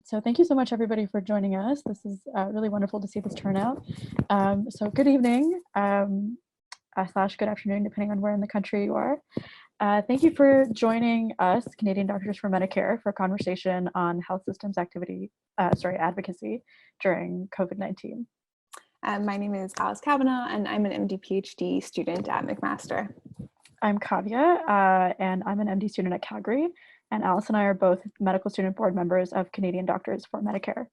So thank you so much, everybody, for joining us. This is really wonderful to see this turnout. So good evening slash good afternoon, depending on where in the country you are. Thank you for joining us, Canadian Doctors for Medicare, for a conversation on health systems advocacy during COVID-19. My name is Alice Cavanagh, and I'm an MD PhD student at McMaster. I'm Kavya, and I'm an MD student at Calgary, and Alice and I are both medical student board members of Canadian Doctors for Medicare.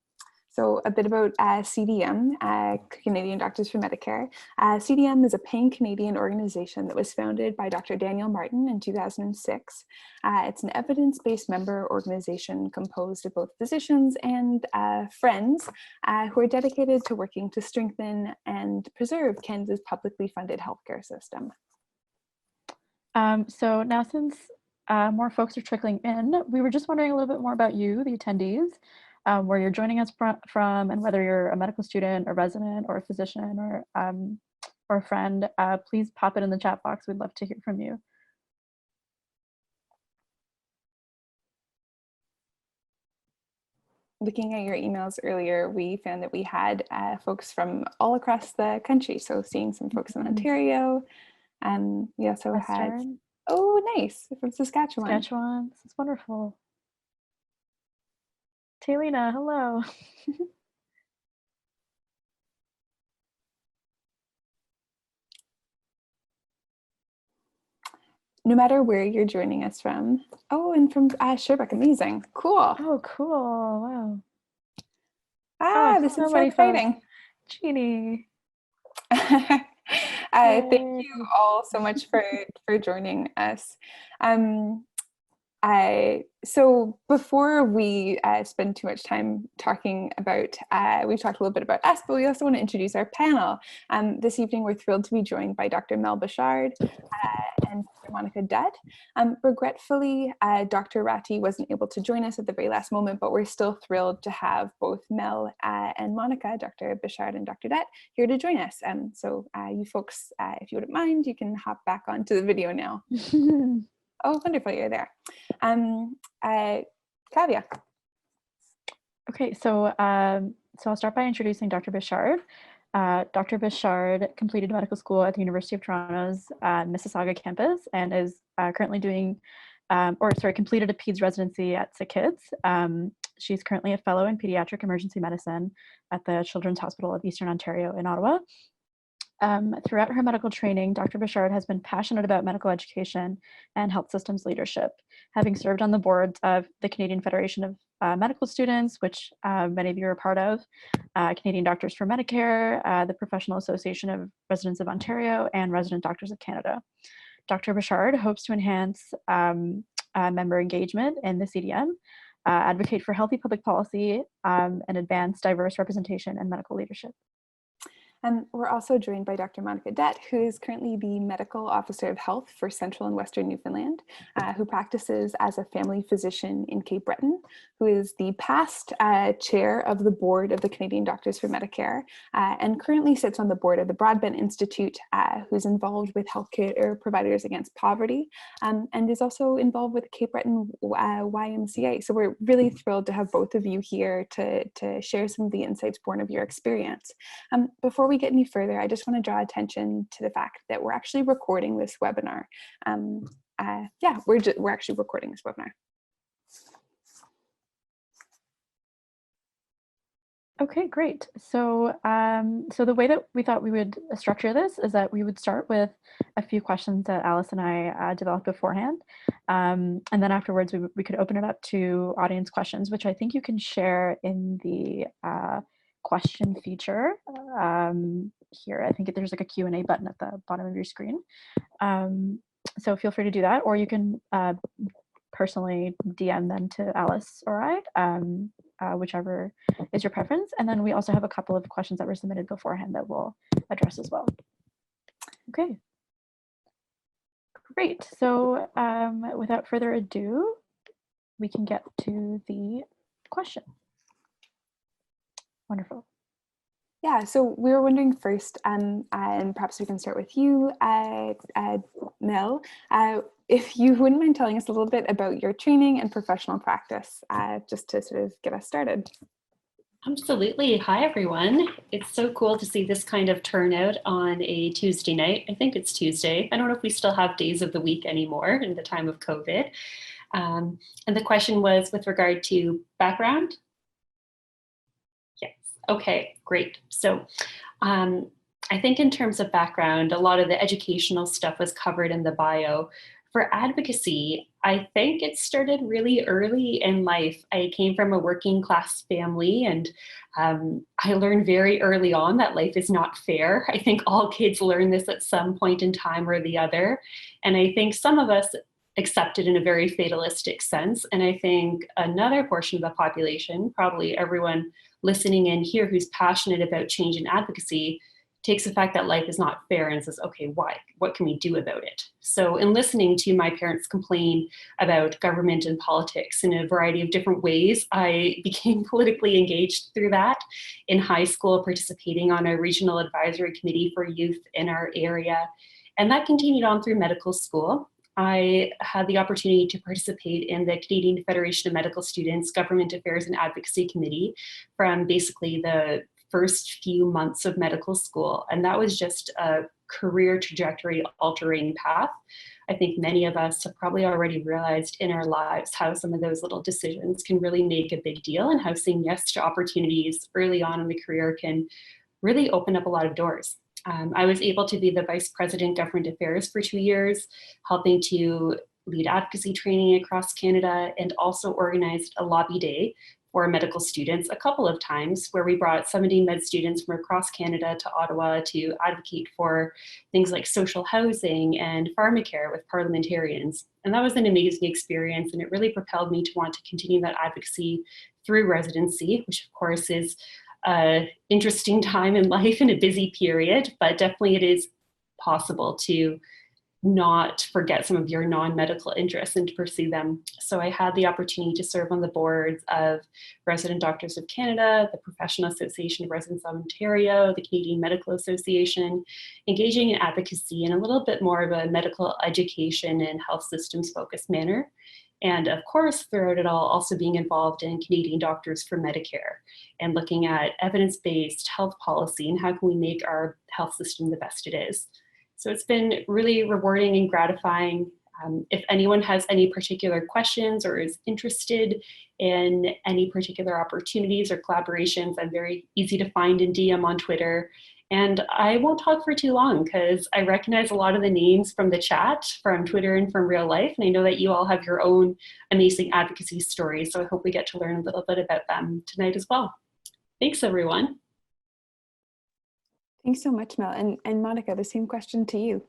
So a bit about CDM, Canadian Doctors for Medicare. CDM is a pan-Canadian organization that was founded by Dr. Daniel Martin in 2006. It's an evidence-based member organization composed of both physicians and friends who are dedicated to working to strengthen and preserve Canada's publicly funded healthcare system. So now since more folks are trickling in, we were just wondering a little bit more about you, the attendees, where you're joining us from, and whether you're a medical student, a resident, or a physician, or a friend. Please pop it in the chat box. We'd love to hear from you. Looking at your emails earlier, we found that we had folks from all across the country. So seeing some folks in Ontario, we also had, oh, nice, from Saskatchewan. Saskatchewan, this is wonderful. Taylina, hello. No matter where you're joining us from. Oh, and from Sherbrooke, amazing, cool. Oh, cool, wow. This is so exciting. Jeannie. Thank you all so much for joining us. So before we spend too much time talking about, we've talked a little bit about us, but we also want to introduce our panel. This evening, we're thrilled to be joined by Dr. Mel Bechard and Dr. Monika Dutt. Regretfully, Dr. Ratti wasn't able to join us at the very last moment, but we're still thrilled to have both Mel and Monika, Dr. Bechard and Dr. Dutt, here to join us. So you folks, if you wouldn't mind, you can hop back onto the video now. Oh, wonderful, you're there. Kavya. Okay, so I'll start by introducing Dr. Bechard. Dr. Bechard completed medical school at the University of Toronto's Mississauga campus and is currently doing, completed a PEDS residency at Sick Kids. She's currently a fellow in pediatric emergency medicine at the Children's Hospital of Eastern Ontario in Ottawa. Throughout her medical training, Dr. Bechard has been passionate about medical education and health systems leadership, having served on the boards of the Canadian Federation of Medical Students, which many of you are part of, Canadian Doctors for Medicare, the Professional Association of Residents of Ontario, and Resident Doctors of Canada. Dr. Bechard hopes to enhance member engagement in the CDM, advocate for healthy public policy, and advance diverse representation and medical leadership. We're also joined by Dr. Monika Dutt, who is currently the Medical Officer of Health for Central and Western Newfoundland, who practices as a family physician in Cape Breton, who is the past chair of the board of the Canadian Doctors for Medicare, and currently sits on the board of the Broadbent Institute, who's involved with healthcare providers against poverty, and is also involved with Cape Breton YMCA. So we're really thrilled to have both of you here to share some of the insights born of your experience. Before we get any further, I just want to draw attention to the fact that we're actually recording this webinar. We're actually recording this webinar. Okay, great. So, so the way that we thought we would structure this is that we would start with a few questions that Alice and I developed beforehand, and then afterwards we could open it up to audience questions, which I think you can share in the question feature here. I think there's like a Q&A button at the bottom of your screen. So feel free to do that, or you can personally DM them to Alice or I, whichever is your preference. And then we also have a couple of questions that were submitted beforehand that we'll address as well. Okay. Great. So without further ado, we can get to the question. Wonderful. Yeah, so we were wondering first, and perhaps we can start with you, Mel. if you wouldn't mind telling us a little bit about your training and professional practice, just to sort of get us started. Absolutely. Hi, everyone. It's so cool to see this kind of turnout on a Tuesday night. I think it's Tuesday. I don't know if we still have days of the week anymore in the time of COVID. And the question was with regard to background. Yes. Okay, great. So I think in terms of background, a lot of the educational stuff was covered in the bio. For advocacy, I think it started really early in life. I came from a working class family, and I learned very early on that life is not fair. I think all kids learn this at some point in time or the other. And I think some of us accept it in a very fatalistic sense. And I think another portion of the population, probably everyone listening in here who's passionate about change and advocacy, takes the fact that life is not fair and says, okay, why? What can we do about it? So in listening to my parents complain about government and politics in a variety of different ways, I became politically engaged through that. In high school, participating on a regional advisory committee for youth in our area. And that continued on through medical school. I had the opportunity to participate in the Canadian Federation of Medical Students Government Affairs and Advocacy Committee from basically the first few months of medical school. And that was just a career trajectory altering path. I think many of us have probably already realized in our lives how some of those little decisions can really make a big deal, and how saying yes to opportunities early on in the career can really open up a lot of doors. I was able to be the Vice President Government Affairs for 2 years, helping to lead advocacy training across Canada, and also organized a lobby day for medical students a couple of times, where we brought 70 med students from across Canada to Ottawa to advocate for things like social housing and Pharmacare with parliamentarians. And that was an amazing experience, and it really propelled me to want to continue that advocacy through residency, which of course is an interesting time in life and a busy period, but definitely it is possible to not forget some of your non-medical interests and to pursue them. So I had the opportunity to serve on the boards of Resident Doctors of Canada, the Professional Association of Residents of Ontario, the Canadian Medical Association, engaging in advocacy in a little bit more of a medical education and health systems focused manner. And of course, throughout it all, also being involved in Canadian Doctors for Medicare and looking at evidence-based health policy and how can we make our health system the best it is. So it's been really rewarding and gratifying. If anyone has any particular questions or is interested in any particular opportunities or collaborations, I'm very easy to find in DM on Twitter. And I won't talk for too long because I recognize a lot of the names from the chat, from Twitter and from real life. And I know that you all have your own amazing advocacy stories. So I hope we get to learn a little bit about them tonight as well. Thanks, everyone. Thanks so much, Mel. And Monika, the same question to you.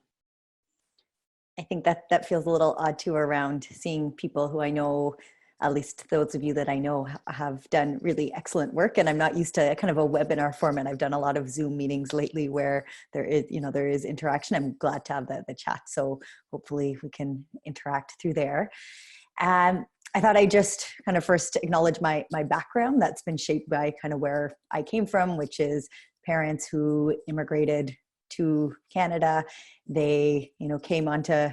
I think that feels a little odd too, around seeing people who I know, at least those of you that I know, have done really excellent work. And I'm not used to kind of a webinar format. I've done a lot of Zoom meetings lately where there is interaction. I'm glad to have the chat. So hopefully we can interact through there. I thought I'd just kind of first acknowledge my background that's been shaped by kind of where I came from, which is parents who immigrated to Canada. They, came onto,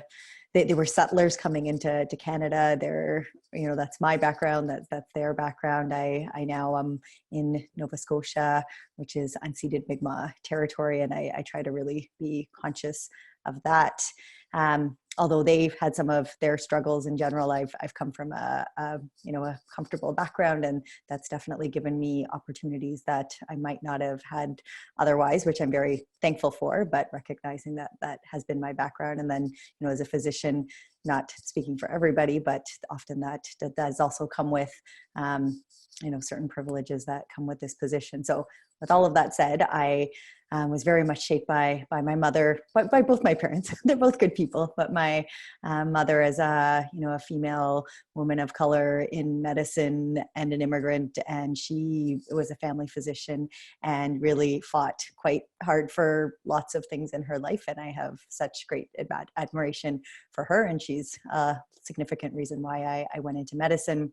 they were settlers coming into Canada. They're, that's my background, that's their background. I now am in Nova Scotia, which is unceded Mi'kmaq territory, and I try to really be conscious of that. Although they've had some of their struggles in general, I've come from a comfortable background, and that's definitely given me opportunities that I might not have had otherwise, which I'm very thankful for, but recognizing that has been my background. And then, as a physician, not speaking for everybody, but often that does also come with, certain privileges that come with this position. So with all of that said, I was very much shaped by my mother, by both my parents. They're both good people, but my mother as a female woman of color in medicine and an immigrant, and she was a family physician and really fought quite hard for lots of things in her life. And I have such great admiration for her, and she's a significant reason why I went into medicine.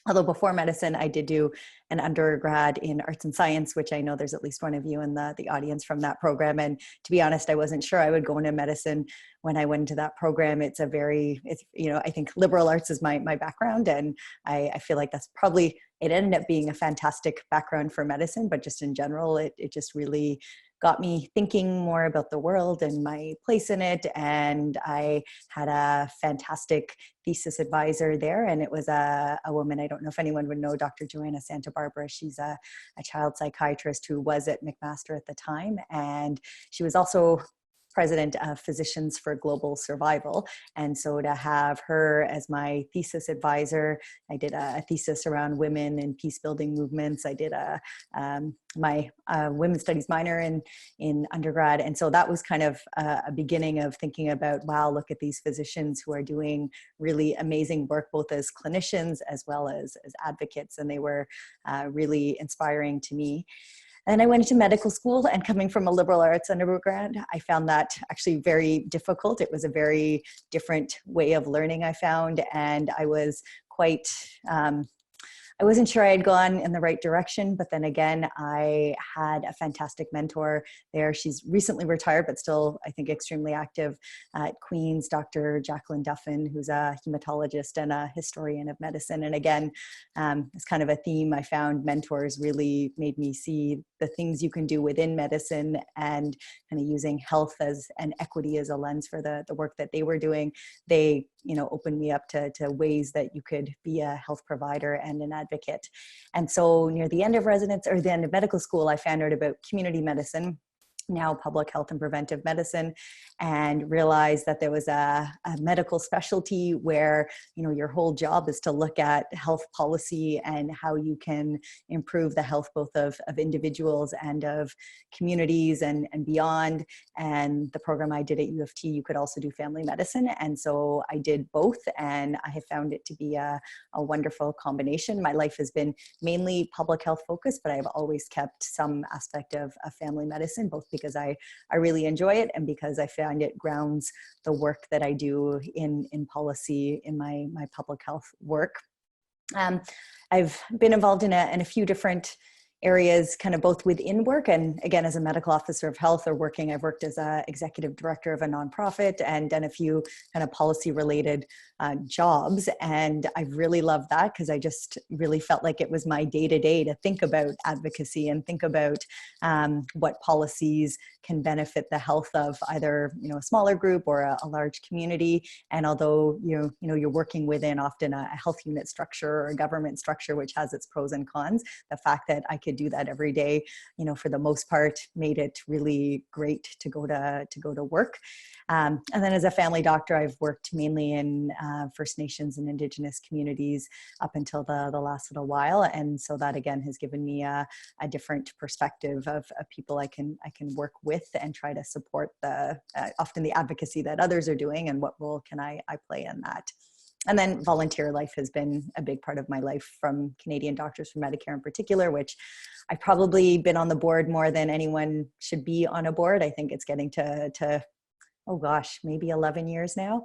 Although before medicine, I did do an undergrad in arts and science, which I know there's at least one of you in the audience from that program. And to be honest, I wasn't sure I would go into medicine when I went into that program. It's I think liberal arts is my background. And I feel like that's probably, it ended up being a fantastic background for medicine, but just in general, it just really got me thinking more about the world and my place in it. And I had a fantastic thesis advisor there, and it was a woman. I don't know if anyone would know Dr. Joanna Santa Barbara. She's a child psychiatrist who was at McMaster at the time, and she was also president of Physicians for Global Survival. And so to have her as my thesis advisor, I did a thesis around women and peace building movements. I did my women's studies minor in undergrad. And so that was kind of a beginning of thinking about, wow, look at these physicians who are doing really amazing work, both as clinicians as well as advocates. And they were really inspiring to me. And I went into medical school, and coming from a liberal arts undergrad, I found that actually very difficult. It was a very different way of learning, I found, and I was quite, I wasn't sure I had gone in the right direction, but then again, I had a fantastic mentor there. She's recently retired, but still, I think, extremely active at Queen's, Dr. Jacqueline Duffin, who's a hematologist and a historian of medicine. And again, it's kind of a theme I found. Mentors really made me see the things you can do within medicine, and kind of using health as and equity as a lens for the work that they were doing. They, opened me up to ways that you could be a health provider and an advocate. And so near the end of residence, or the end of medical school, I found out about community medicine, now public health and preventive medicine, and realized that there was a medical specialty where, your whole job is to look at health policy and how you can improve the health both of individuals and of communities and beyond. And the program I did at U of T, you could also do family medicine. And so I did both, and I have found it to be a wonderful combination. My life has been mainly public health focused, but I've always kept some aspect of family medicine, both because I really enjoy it and because I find it grounds the work that I do in policy in my public health work. I've been involved in a few different areas, kind of both within work and again as a medical officer of health, or I've worked as an executive director of a nonprofit and done a few kind of policy related jobs. And I really loved that because I just really felt like it was my day-to-day to think about advocacy and think about what policies can benefit the health of either a smaller group or a large community. And although you're working within often a health unit structure or a government structure, which has its pros and cons, the fact that I could do that every day, for the most part, made it really great to go to work. And then as a family doctor, I've worked mainly in First Nations and Indigenous communities up until the last little while. And so that again has given me a different perspective of people I can work with and try to support often the advocacy that others are doing, and what role can I play in that. And then volunteer life has been a big part of my life, from Canadian Doctors for Medicare in particular, which I've probably been on the board more than anyone should be on a board. I think it's getting to oh gosh, maybe 11 years now.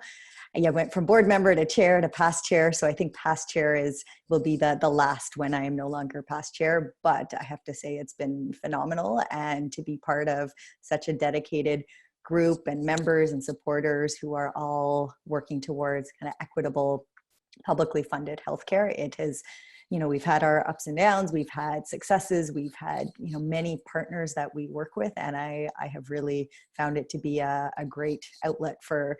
I went from board member to chair to past chair. So I think past chair will be the last when I am no longer past chair. But I have to say it's been phenomenal, and to be part of such a dedicated group and members and supporters who are all working towards kind of equitable, publicly funded healthcare. It has, we've had our ups and downs, we've had successes, we've had, many partners that we work with. And I have really found it to be a great outlet for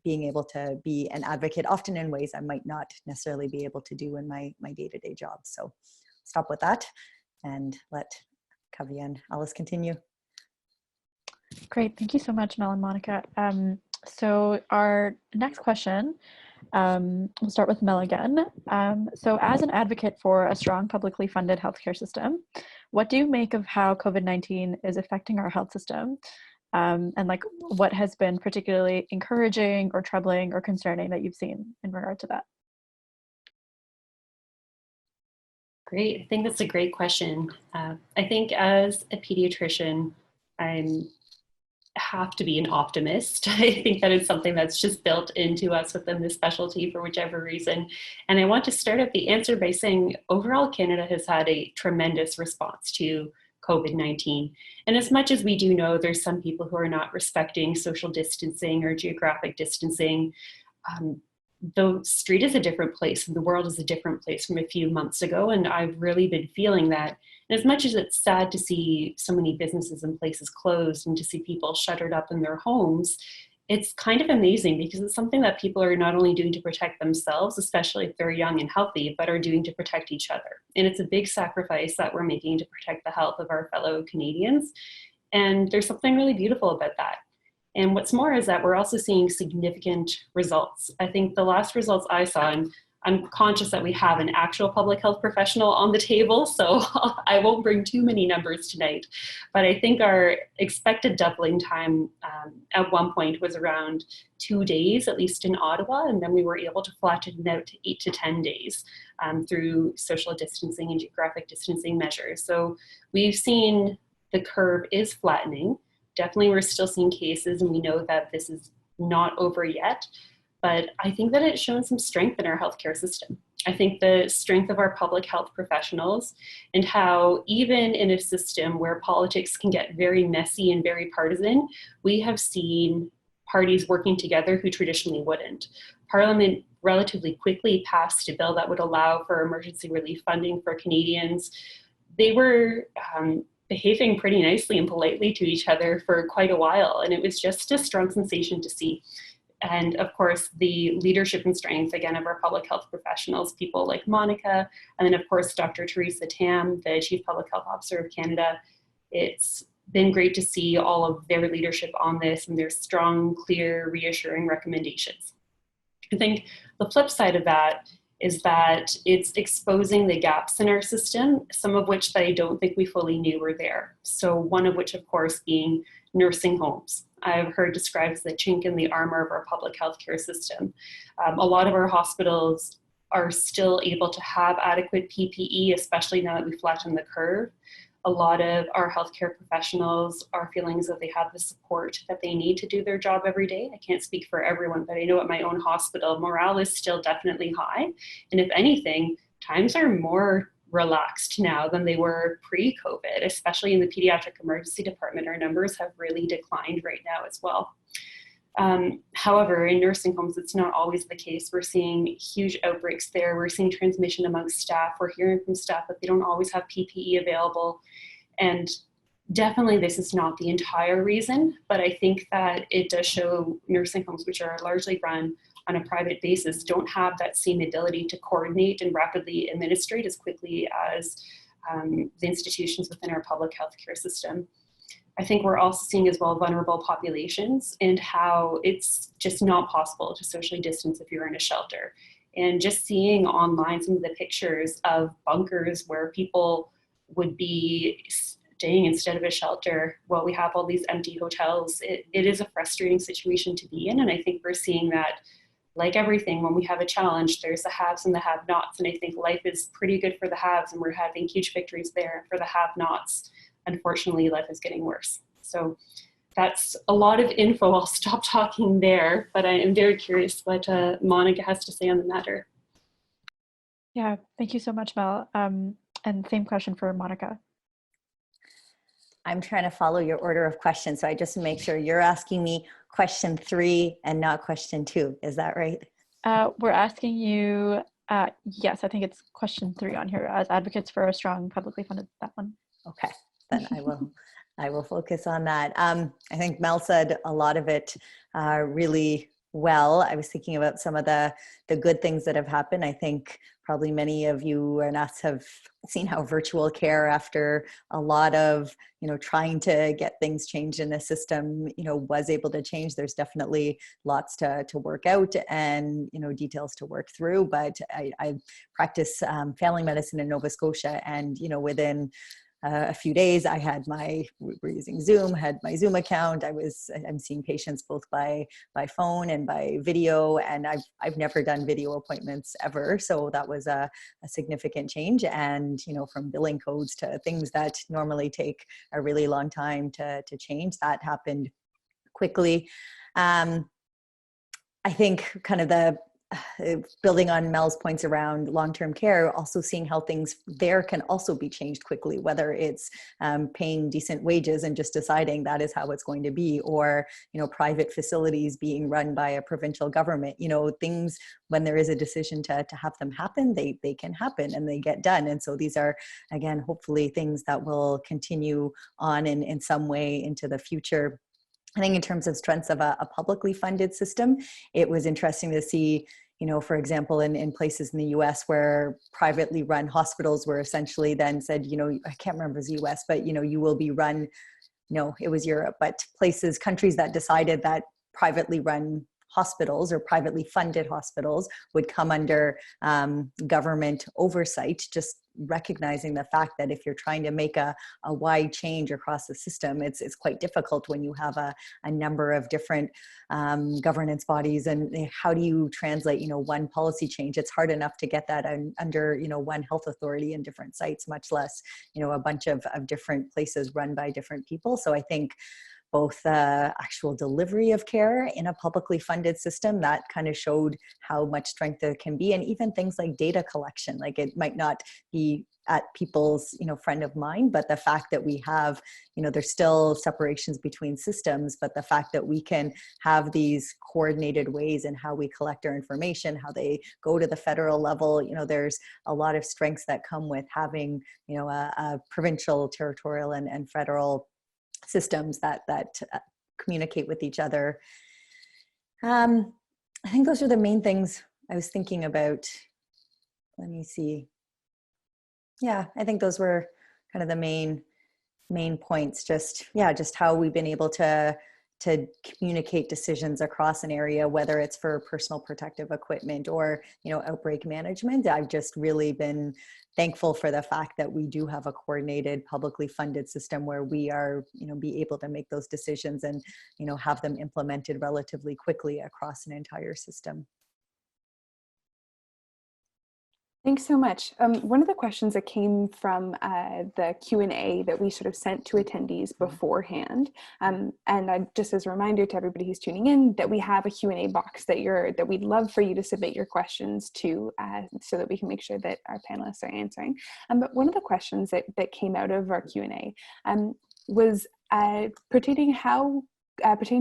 being able to be an advocate, often in ways I might not necessarily be able to do in my day-to-day job. So stop with that and let Kavya and Alice continue. Great. Thank you so much, Mel and Monika. So our next question, we'll start with Mel again. So as an advocate for a strong publicly funded healthcare system, what do you make of how COVID-19 is affecting our health system? And what has been particularly encouraging or troubling or concerning that you've seen in regard to that? Great. I think that's a great question. I think as a pediatrician, I'm have to be an optimist. I think that it's something that's just built into us within the specialty for whichever reason. And I want to start out the answer by saying overall Canada has had a tremendous response to COVID-19. And as much as we do know there's some people who are not respecting social distancing or geographic distancing, the street is a different place and the world is a different place from a few months ago. And I've really been feeling that. And as much as it's sad to see so many businesses and places closed and to see people shuttered up in their homes, it's kind of amazing because it's something that people are not only doing to protect themselves, especially if they're young and healthy, but are doing to protect each other. And it's a big sacrifice that we're making to protect the health of our fellow Canadians. And there's something really beautiful about that. And what's more is that we're also seeing significant results. I think the last results I saw, and I'm conscious that we have an actual public health professional on the table, so I won't bring too many numbers tonight, but I think our expected doubling time at one point was around 2 days, at least in Ottawa, and then we were able to flatten it out to 8 to 10 days through social distancing and geographic distancing measures. So we've seen the curve is flattening. Definitely we're still seeing cases and we know that this is not over yet, but I think that it's shown some strength in our healthcare system. I think the strength of our public health professionals and how even in a system where politics can get very messy and very partisan, we have seen parties working together who traditionally wouldn't. Parliament relatively quickly passed a bill that would allow for emergency relief funding for Canadians. They were behaving pretty nicely and politely to each other for quite a while. And it was just a strong sensation to see. And of course, the leadership and strength, again, of our public health professionals, people like Monika, and then of course, Dr. Theresa Tam, the Chief Public Health Officer of Canada. It's been great to see all of their leadership on this and their strong, clear, reassuring recommendations. I think the flip side of that is that it's exposing the gaps in our system, some of which I don't think we fully knew were there. So one of which, of course, being nursing homes. I've heard described as the chink in the armor of our public healthcare system. A lot of our hospitals are still able to have adequate PPE, especially now that we've flattened the curve. A lot of our healthcare professionals are feeling as though they have the support that they need to do their job every day. I can't speak for everyone, but I know at my own hospital, morale is still definitely high. And if anything, times are more relaxed now than they were pre-COVID, especially in the pediatric emergency department. Our numbers have really declined right now as well. However, in nursing homes, it's not always the case. We're seeing huge outbreaks there. We're seeing transmission amongst staff. We're hearing from staff that they don't always have PPE available. And definitely this is not the entire reason, but I think that it does show nursing homes, which are largely run on a private basis, don't have that same ability to coordinate and rapidly administrate as quickly as the institutions within our public healthcare system. I think we're also seeing as well vulnerable populations and how it's just not possible to socially distance if you're in a shelter. And just seeing online some of the pictures of bunkers where people would be staying instead of a shelter while we have all these empty hotels, it is a frustrating situation to be in. And I think we're seeing that, like everything, when we have a challenge, there's the haves and the have-nots. And I think life is pretty good for the haves and we're having huge victories there. For the have-nots, unfortunately, life is getting worse. So that's a lot of info. I'll stop talking there, but I am very curious what Monika has to say on the matter. Yeah, thank you so much, Mel. And same question for Monika. I'm trying to follow your order of questions, so I just make sure you're asking me question 3 and not question 2. Is that right? We're asking you, yes, I think it's question 3 on here, as advocates for a strong publicly funded, that one. Okay, then I will focus on that. I think Mel said a lot of it really well. I was thinking about some of the good things that have happened. I think probably many of you and us have seen how virtual care, after a lot of, trying to get things changed in a system, was able to change. There's definitely lots to work out and, details to work through. But I practice family medicine in Nova Scotia, and, within a few days, we're using Zoom, had my Zoom account. I'm seeing patients both by phone and by video, and I've never done video appointments ever. So that was a significant change. And, from billing codes to things that normally take a really long time to change, that happened quickly. I think kind of the building on Mel's points around long-term care, also seeing how things there can also be changed quickly, whether it's paying decent wages and just deciding that is how it's going to be, or, you know, private facilities being run by a provincial government, you know, things when there is a decision to have them happen, they can happen and they get done. And so these are, again, hopefully things that will continue on in some way into the future. I think in terms of strengths of a publicly funded system, it was interesting to see, you know, for example, in places in the US where privately run hospitals were essentially then said, you know, I can't remember if it was the US, but, you know, you will be run, no, it was Europe, but countries that decided that privately run hospitals or privately funded hospitals would come under government oversight, just recognizing the fact that if you're trying to make a wide change across the system, it's quite difficult when you have a number of different governance bodies. And how do you translate, you know, one policy change? It's hard enough to get that under, you know, one health authority in different sites, much less, you know, a bunch of different places run by different people. So I think both the actual delivery of care in a publicly funded system, that kind of showed how much strength there can be. And even things like data collection, like it might not be at people's, you know, front of mind, but the fact that we have, you know, there's still separations between systems, but the fact that we can have these coordinated ways in how we collect our information, how they go to the federal level, you know, there's a lot of strengths that come with having, you know, a provincial, territorial, and federal systems that communicate with each other. I think those are the main things I was thinking about. Let me see. Yeah, I think those were kind of the main points. Just how we've been able to communicate decisions across an area, whether it's for personal protective equipment or, you know, outbreak management. I've just really been thankful for the fact that we do have a coordinated, publicly funded system where we are, you know, be able to make those decisions and, you know, have them implemented relatively quickly across an entire system. Thanks so much. One of the questions that came from the Q&A that we sort of sent to attendees beforehand, and just as a reminder to everybody who's tuning in, that we have a Q&A box that we'd love for you to submit your questions to, so that we can make sure that our panelists are answering. But one of the questions that came out of our Q&A was pertaining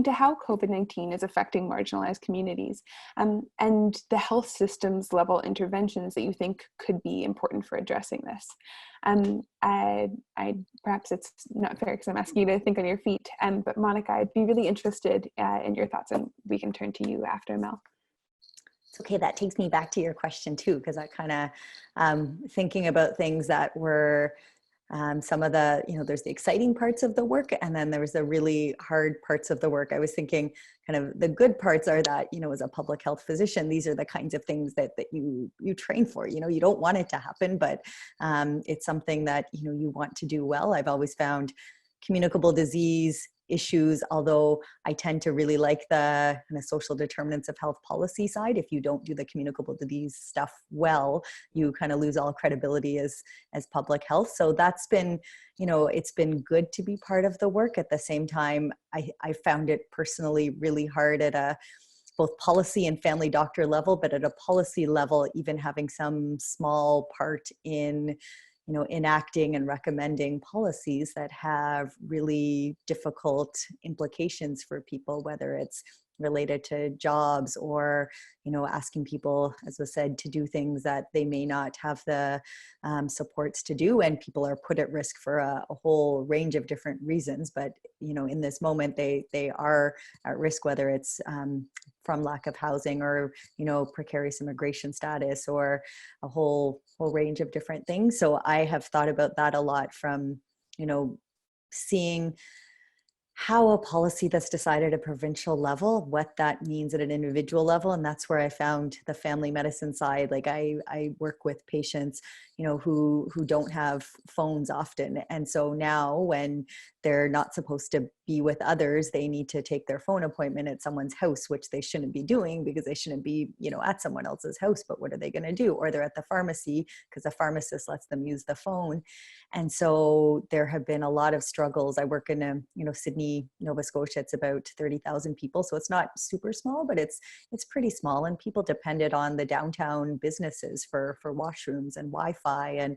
to how COVID-19 is affecting marginalized communities, and the health systems level interventions that you think could be important for addressing this. Perhaps it's not fair because I'm asking you to think on your feet, but Monika, I'd be really interested in your thoughts, and we can turn to you after Mel. It's okay, that takes me back to your question too, because I kind of thinking about things that were some of the, you know, there's the exciting parts of the work, and then there was the really hard parts of the work. I was thinking kind of the good parts are that, you know, as a public health physician, these are the kinds of things that you train for. You know, you don't want it to happen, but it's something that, you know, you want to do well. I've always found communicable disease issues, although I tend to really like the kind of social determinants of health policy side. If you don't do the communicable disease stuff well, you kind of lose all credibility as public health. So that's been, you know, it's been good to be part of the work. At the same time, I found it personally really hard at a both policy and family doctor level, but at a policy level, even having some small part in, you know, enacting and recommending policies that have really difficult implications for people, whether it's related to jobs or, you know, asking people, as was said, to do things that they may not have the supports to do. And people are put at risk for a whole range of different reasons. But, you know, in this moment, they are at risk, whether it's from lack of housing or, you know, precarious immigration status or a whole range of different things. So I have thought about that a lot from, you know, seeing how a policy that's decided at a provincial level, what that means at an individual level. And that's where I found the family medicine side. Like I work with patients, you know, who don't have phones often. And so now when they're not supposed to be with others. They need to take their phone appointment at someone's house, which they shouldn't be doing because they shouldn't be, at someone else's house. But what are they going to do? Or they're at the pharmacy because the pharmacist lets them use the phone. And so there have been a lot of struggles. I work in Sydney, Nova Scotia. It's about 30,000 people. So it's not super small, but it's pretty small. And people depended on the downtown businesses for washrooms and Wi-Fi and,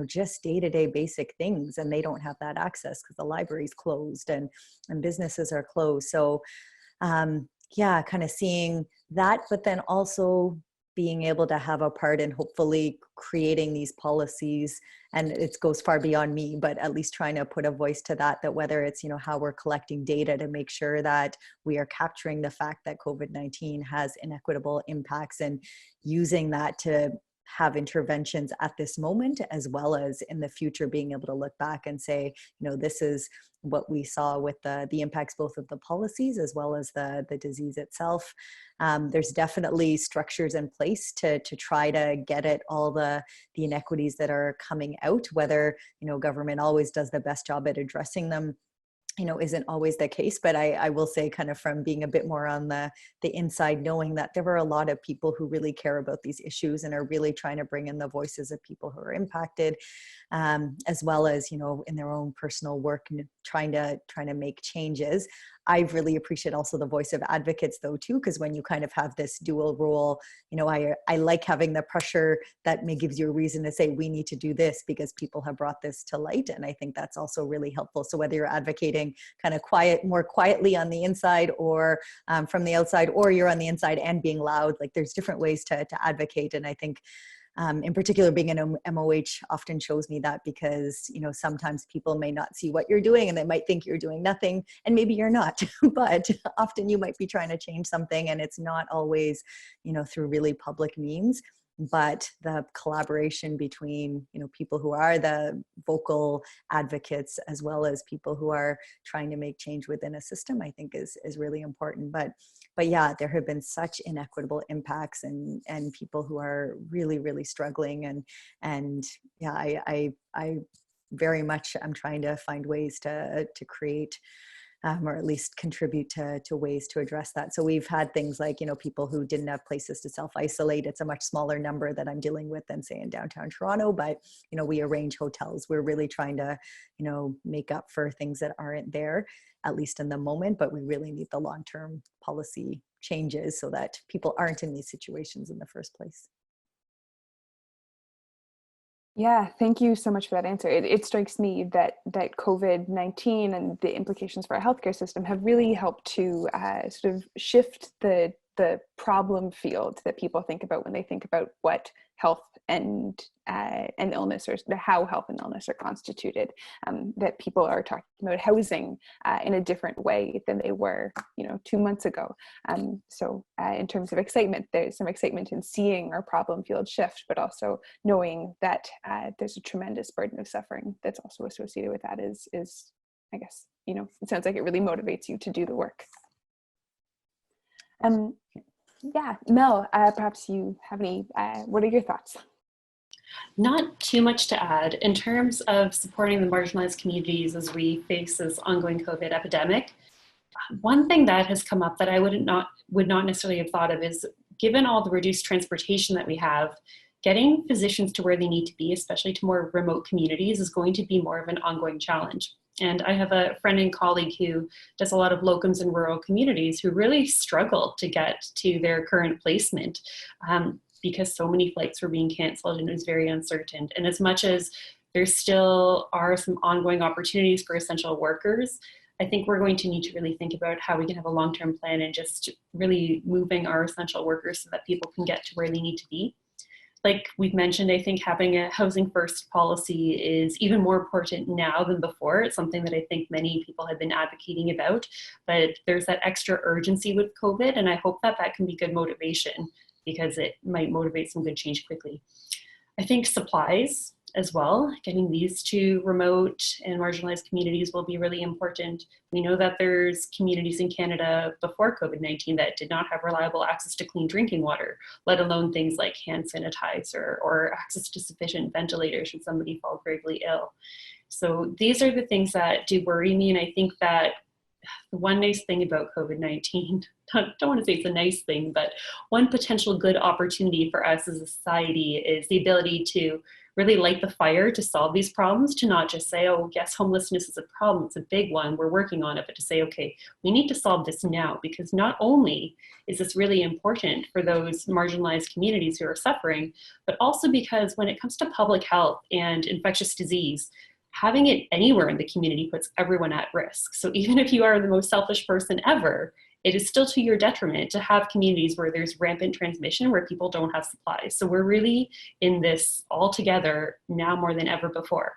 just day-to-day basic things. And they don't have that access because the library's closed and businesses are closed. So kind of seeing that, but then also being able to have a part in hopefully creating these policies. And it goes far beyond me, but at least trying to put a voice to that whether it's, how we're collecting data to make sure that we are capturing the fact that COVID-19 has inequitable impacts and using that to have interventions at this moment, as well as in the future, being able to look back and say, this is what we saw with the impacts both of the policies as well as the disease itself. There's definitely structures in place to try to get at all the inequities that are coming out, whether, government always does the best job at addressing them isn't always the case. But I will say, kind of from being a bit more on the inside, knowing that there were a lot of people who really care about these issues and are really trying to bring in the voices of people who are impacted, as well as, in their own personal work and trying to make changes. I really appreciate also the voice of advocates though too, because when you kind of have this dual role, I like having the pressure that gives you a reason to say we need to do this because people have brought this to light. And I think that's also really helpful. So whether you're advocating kind of more quietly on the inside or from the outside, or you're on the inside and being loud, like there's different ways to advocate. And I think in particular, being an MOH often shows me that because, sometimes people may not see what you're doing and they might think you're doing nothing, and maybe you're not, but often you might be trying to change something, and it's not always, through really public means. But the collaboration between, people who are the vocal advocates as well as people who are trying to make change within a system, I think is really important. But yeah, there have been such inequitable impacts and people who are really, really struggling. And yeah, I very much am trying to find ways to create or at least contribute to ways to address that. So we've had things like, people who didn't have places to self-isolate. It's a much smaller number that I'm dealing with than say in downtown Toronto, but, we arrange hotels. We're really trying to, make up for things that aren't there, at least in the moment, but we really need the long-term policy changes so that people aren't in these situations in the first place. Yeah, thank you so much for that answer. It strikes me that COVID-19 and the implications for our healthcare system have really helped to sort of shift the problem field that people think about when they think about what health and illness, or how health and illness are constituted. That people are talking about housing in a different way than they were, 2 months ago. So in terms of excitement, there's some excitement in seeing our problem field shift, but also knowing that there's a tremendous burden of suffering that's also associated with that is I guess, it sounds like it really motivates you to do the work. Yeah, Mel, perhaps you have any, what are your thoughts? Not too much to add. In terms of supporting the marginalized communities as we face this ongoing COVID epidemic, one thing that has come up that I would not necessarily have thought of is, given all the reduced transportation that we have, getting physicians to where they need to be, especially to more remote communities, is going to be more of an ongoing challenge. And I have a friend and colleague who does a lot of locums in rural communities who really struggle to get to their current placement because so many flights were being canceled and it was very uncertain. And as much as there still are some ongoing opportunities for essential workers, I think we're going to need to really think about how we can have a long-term plan and just really moving our essential workers so that people can get to where they need to be. Like we've mentioned, I think having a housing first policy is even more important now than before. It's something that I think many people have been advocating about, but there's that extra urgency with COVID, and I hope that that can be good motivation because it might motivate some good change quickly. I think supplies as well, getting these to remote and marginalized communities will be really important. We know that there's communities in Canada before COVID-19 that did not have reliable access to clean drinking water, let alone things like hand sanitizer or access to sufficient ventilators should somebody fall gravely ill. So these are the things that do worry me. And I think that the one nice thing about COVID-19, don't want to say it's a nice thing, but one potential good opportunity for us as a society is the ability to really light the fire to solve these problems, to not just say, oh, yes, homelessness is a problem, it's a big one, we're working on it, but to say, okay, we need to solve this now, because not only is this really important for those marginalized communities who are suffering, but also because when it comes to public health and infectious disease, having it anywhere in the community puts everyone at risk. So even if you are the most selfish person ever, it is still to your detriment to have communities where there's rampant transmission, where people don't have supplies. So we're really in this all together now more than ever before.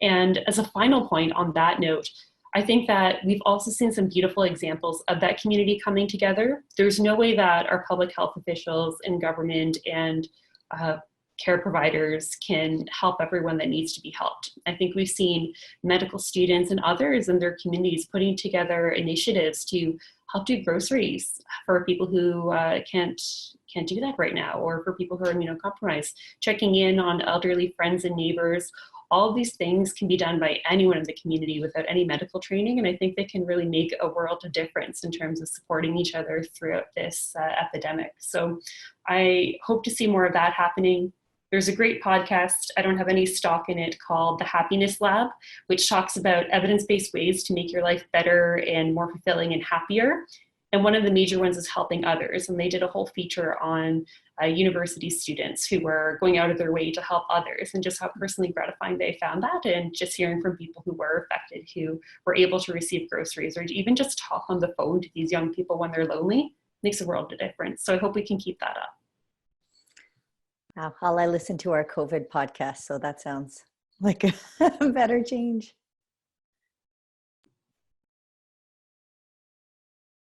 And as a final point on that note, I think that we've also seen some beautiful examples of that community coming together. There's no way that our public health officials and government and care providers can help everyone that needs to be helped. I think we've seen medical students and others in their communities putting together initiatives to help do groceries for people who can't do that right now, or for people who are immunocompromised, checking in on elderly friends and neighbors. All of these things can be done by anyone in the community without any medical training, and I think they can really make a world of difference in terms of supporting each other throughout this epidemic. So I hope to see more of that happening. There's a great podcast, I don't have any stock in it, called The Happiness Lab, which talks about evidence-based ways to make your life better and more fulfilling and happier. And one of the major ones is helping others. And they did a whole feature on university students who were going out of their way to help others, and just how personally gratifying they found that. And just hearing from people who were affected, who were able to receive groceries, or to even just talk on the phone to these young people when they're lonely, makes a world of difference. So I hope we can keep that up. Wow, I listen to our COVID podcast, so that sounds like a better change.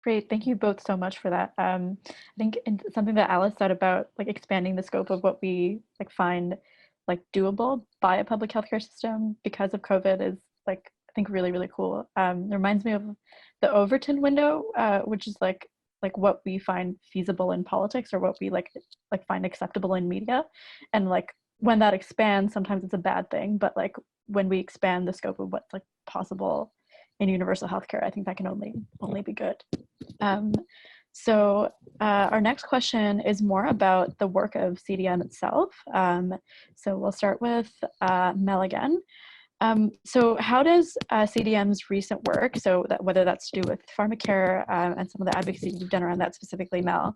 Great, thank you both so much for that. I think something that Alice said about like expanding the scope of what we like find like doable by a public healthcare system because of COVID is like, I think really, really cool. It reminds me of the Overton window, which is like what we find feasible in politics, or what we like find acceptable in media. And like when that expands, sometimes it's a bad thing, but like when we expand the scope of what's like possible in universal healthcare, I think that can only be good. So our next question is more about the work of CDM itself. So we'll start with Mel again. So how does CDM's recent work, so that whether that's to do with Pharmacare and some of the advocacy you've done around that specifically, Mel,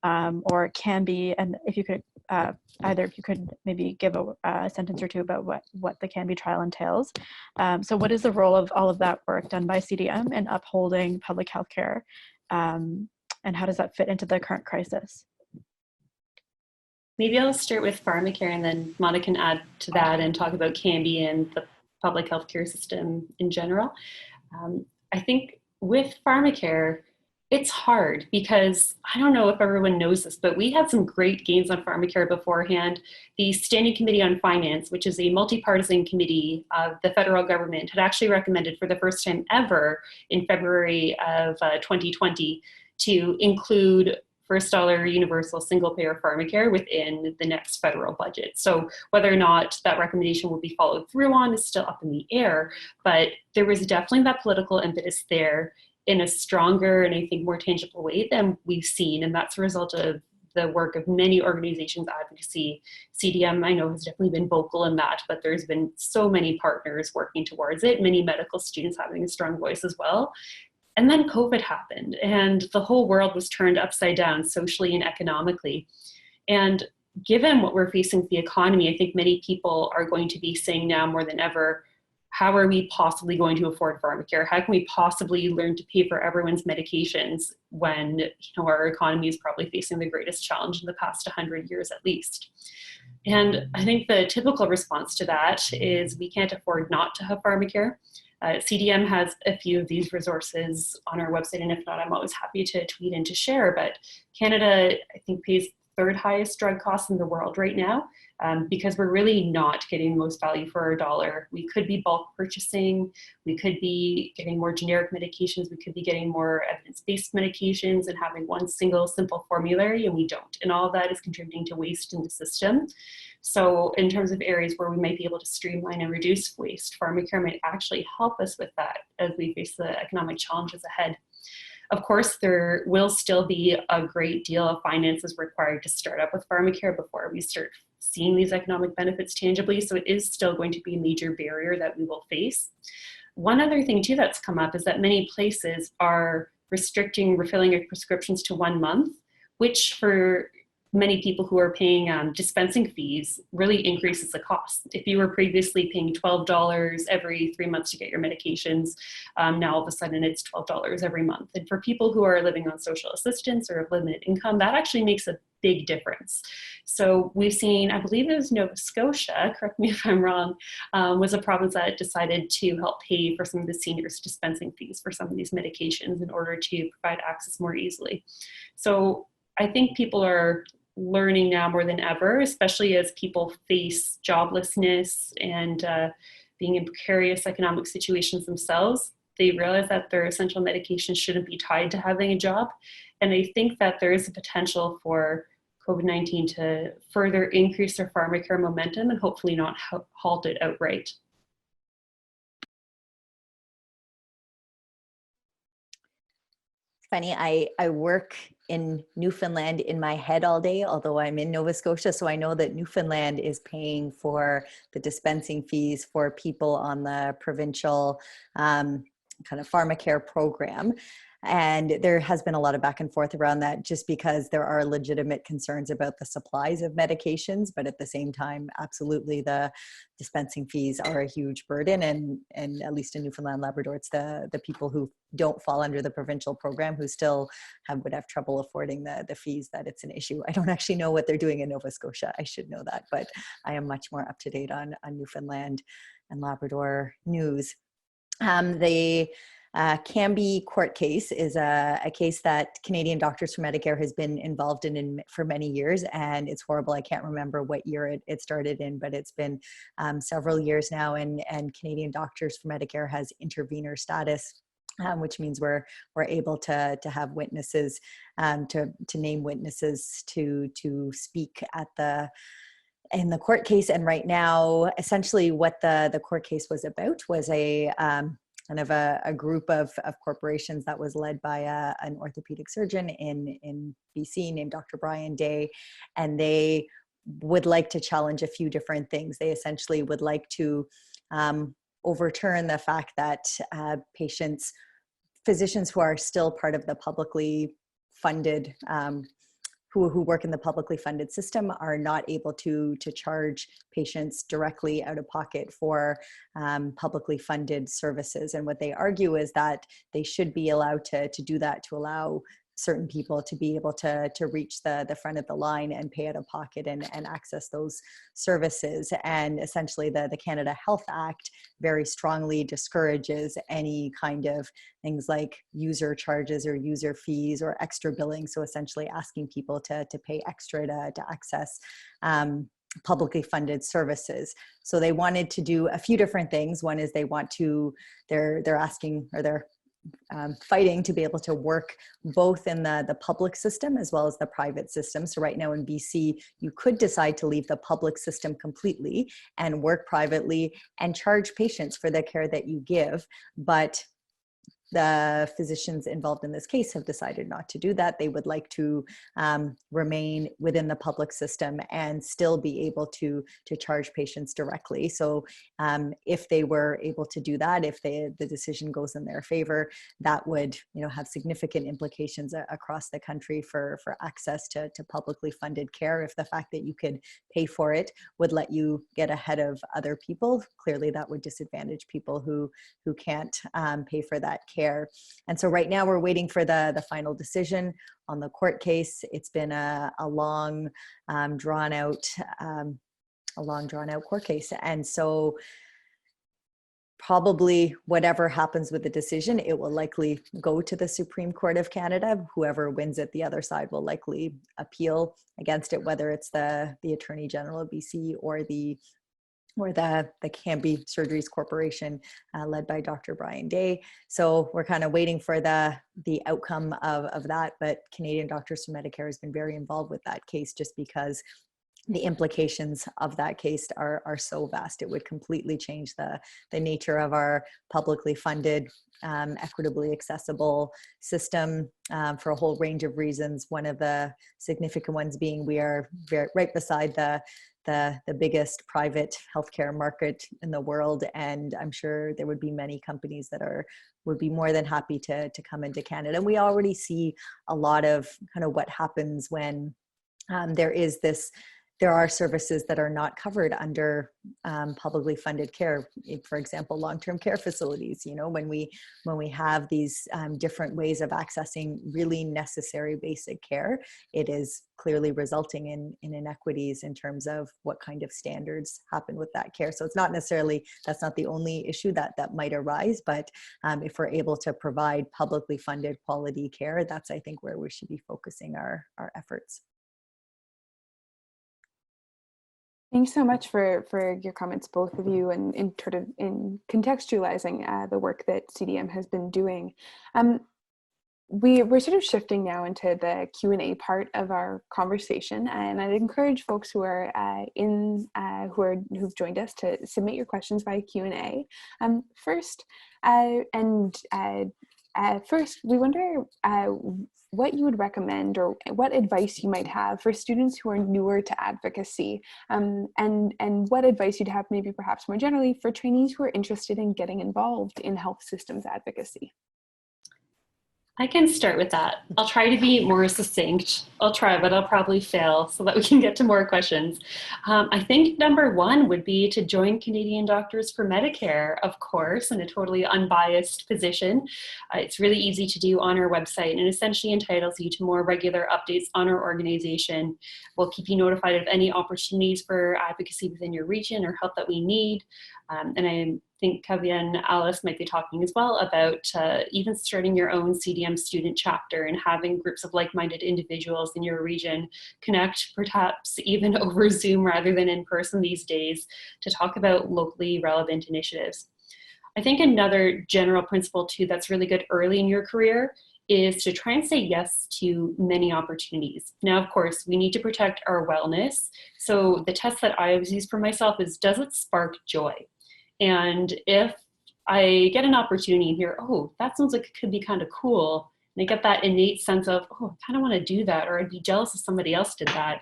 or can be, and if you could, either if you could maybe give a sentence or two about what the Can Be trial entails. So what is the role of all of that work done by CDM in upholding public health care, and how does that fit into the current crisis? Maybe I'll start with Pharmacare, and then Monika can add to that and talk about Can Be and the public healthcare system in general. I think with Pharmacare, it's hard because I don't know if everyone knows this, but we had some great gains on Pharmacare beforehand. The Standing Committee on Finance, which is a multi-partisan committee of the federal government, had actually recommended for the first time ever in February of 2020 to include first dollar universal single payer Pharmacare within the next federal budget. So whether or not that recommendation will be followed through on is still up in the air, but there was definitely that political impetus there in a stronger and I think more tangible way than we've seen. And that's a result of the work of many organizations, Advocacy. CDM, I know, has definitely been vocal in that, but there's been so many partners working towards it, many medical students having a strong voice as well. And then COVID happened, and the whole world was turned upside down socially and economically. And given what we're facing with the economy, I think many people are going to be saying now more than ever, how are we possibly going to afford Pharmacare? How can we possibly learn to pay for everyone's medications when our economy is probably facing the greatest challenge in the past 100 years at least? And I think the typical response to that is we can't afford not to have Pharmacare. CDM has a few of these resources on our website, and if not, I'm always happy to tweet and to share. But Canada, I think, pays third highest drug costs in the world right now, because we're really not getting the most value for our dollar. We could be bulk purchasing, we could be getting more generic medications, we could be getting more evidence-based medications and having one single simple formulary, and we don't. And all of that is contributing to waste in the system. So in terms of areas where we might be able to streamline and reduce waste, Pharmacare might actually help us with that as we face the economic challenges ahead. Of course, there will still be a great deal of finances required to start up with Pharmacare before we start seeing these economic benefits tangibly. So it is still going to be a major barrier that we will face. One other thing too that's come up is that many places are restricting refilling of prescriptions to 1 month, which for many people who are paying dispensing fees really increases the cost. If you were previously paying $12 every 3 months to get your medications, now all of a sudden it's $12 every month. And for people who are living on social assistance or have limited income, that actually makes a big difference. So we've seen, I believe it was Nova Scotia, correct me if I'm wrong, was a province that decided to help pay for some of the seniors' dispensing fees for some of these medications in order to provide access more easily. So I think people are learning now more than ever, especially as people face joblessness and being in precarious economic situations themselves. They realize that their essential medications shouldn't be tied to having a job. And I think that there is a potential for COVID-19 to further increase their Pharmacare momentum and hopefully not halt it outright. Funny, I work in Newfoundland in my head all day, although I'm in Nova Scotia. So I know that Newfoundland is paying for the dispensing fees for people on the provincial kind of Pharmacare program. And there has been a lot of back and forth around that just because there are legitimate concerns about the supplies of medications, but at the same time, absolutely the dispensing fees are a huge burden. And at least in Newfoundland, Labrador, it's the people who don't fall under the provincial program who still would have trouble affording the fees that it's an issue. I don't actually know what they're doing in Nova Scotia. I should know that, but I am much more up to date on Newfoundland and Labrador news. The Cambie court case is a case that Canadian Doctors for Medicare has been involved in for many years, and it's horrible. I can't remember what year it started in, but it's been several years now, and Canadian Doctors for Medicare has intervenor status, which means we're able to have witnesses, to name witnesses to speak in the court case. And right now, essentially what the court case was about was a kind of a group of corporations that was led by an orthopedic surgeon in BC named Dr. Brian Day. And they would like to challenge a few different things. They essentially would like to overturn the fact that physicians who are still part of the publicly funded, who work in the publicly funded system are not able to charge patients directly out of pocket for publicly funded services. And what they argue is that they should be allowed to do that, to allow certain people to be able to reach the front of the line and pay out of pocket and access those services. And essentially the Canada Health Act very strongly discourages any kind of things like user charges or user fees or extra billing. So essentially asking people to pay extra to access publicly funded services. So they wanted to do a few different things. One is they're asking, or they're fighting to be able to work both in the public system as well as the private system. So right now in BC, you could decide to leave the public system completely and work privately and charge patients for the care that you give. But the physicians involved in this case have decided not to do that. They would like to remain within the public system and still be able to charge patients directly. So if they were able to do that, if the decision goes in their favor, that would have significant implications across the country for access to publicly funded care. If the fact that you could pay for it would let you get ahead of other people, clearly that would disadvantage people who can't pay for that care. And so right now we're waiting for the final decision on the court case. It's been a long drawn out court case. And so probably whatever happens with the decision, it will likely go to the Supreme Court of Canada. Whoever wins it, the other side will likely appeal against it, whether it's the Attorney General of BC or the Cambie Surgeries Corporation, led by Dr. Brian Day. So we're kind of waiting for the outcome of that. But Canadian Doctors for Medicare has been very involved with that case, just because the implications of that case are so vast. It would completely change the nature of our publicly funded, equitably accessible system, for a whole range of reasons. One of the significant ones being we are right beside the biggest private healthcare market in the world, and I'm sure there would be many companies that would be more than happy to come into Canada. And we already see a lot of kind of what happens when there are services that are not covered under publicly funded care. For example, long-term care facilities. When we have these different ways of accessing really necessary basic care, it is clearly resulting in inequities in terms of what kind of standards happen with that care. So it's not necessarily, that's not the only issue that might arise, but if we're able to provide publicly funded quality care, that's, I think, where we should be focusing our efforts. Thanks so much for your comments, both of you, and in contextualizing the work that CDM has been doing. We're sort of shifting now into the Q&A part of our conversation, and I'd encourage folks who are who've joined us to submit your questions via Q&A. First, we wonder what you would recommend or what advice you might have for students who are newer to advocacy, and what advice you'd have maybe perhaps more generally for trainees who are interested in getting involved in health systems advocacy. I can start with that. I'll try to be more succinct. I'll try, but I'll probably fail so that we can get to more questions. I think number one would be to join Canadian Doctors for Medicare, of course, in a totally unbiased position. It's really easy to do on our website, and essentially entitles you to more regular updates on our organization. We'll keep you notified of any opportunities for advocacy within your region or help that we need. And I think Kavya and Alice might be talking as well about even starting your own CDM student chapter and having groups of like-minded individuals in your region connect, perhaps even over Zoom rather than in person these days, to talk about locally relevant initiatives. I think another general principle too that's really good early in your career is to try and say yes to many opportunities. Now, of course, we need to protect our wellness. So the test that I always use for myself is, does it spark joy? And if I get an opportunity here, oh, that sounds like it could be kind of cool, and I get that innate sense of, oh, I kind of want to do that, or I'd be jealous if somebody else did that,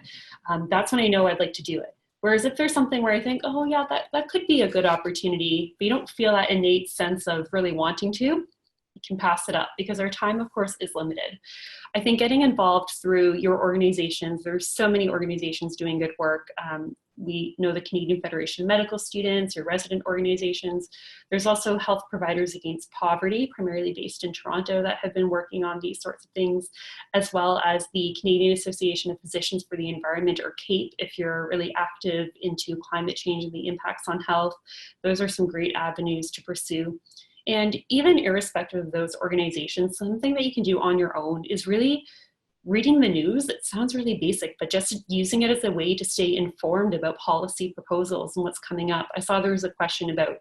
that's when I know I'd like to do it. Whereas if there's something where I think, oh yeah, that could be a good opportunity, but you don't feel that innate sense of really wanting to, you can pass it up, because our time, of course, is limited. I think getting involved through your organizations, there's so many organizations doing good work. We know the Canadian Federation of Medical Students, your resident organizations. There's also Health Providers Against Poverty, primarily based in Toronto, that have been working on these sorts of things, as well as the Canadian Association of Physicians for the Environment, or CAPE, if you're really active into climate change and the impacts on health. Those are some great avenues to pursue. And even irrespective of those organizations, something that you can do on your own is really reading the news. It sounds really basic, but just using it as a way to stay informed about policy proposals and what's coming up. I saw there was a question about,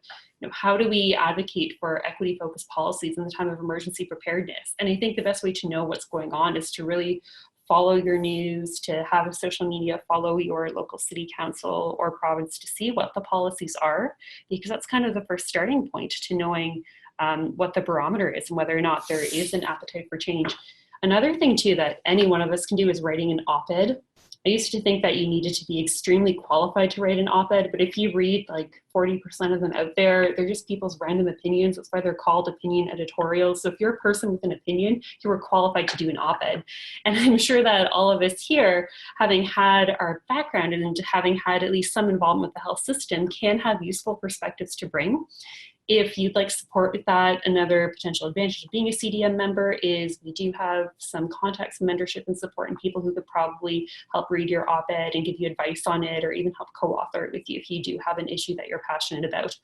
how do we advocate for equity-focused policies in the time of emergency preparedness? And I think the best way to know what's going on is to really follow your news, to have a social media, follow your local city council or province to see what the policies are, because that's kind of the first starting point to knowing what the barometer is and whether or not there is an appetite for change. Another thing too that any one of us can do is writing an op-ed. I used to think that you needed to be extremely qualified to write an op-ed, but if you read like 40% of them out there, they're just people's random opinions. That's why they're called opinion editorials. So if you're a person with an opinion, you are qualified to do an op-ed. And I'm sure that all of us here, having had our background and having had at least some involvement with the health system, can have useful perspectives to bring. If you'd like support with that, another potential advantage of being a CDM member is we do have some contacts, mentorship, and support, and people who could probably help read your op-ed and give you advice on it, or even help co-author it with you if you do have an issue that you're passionate about.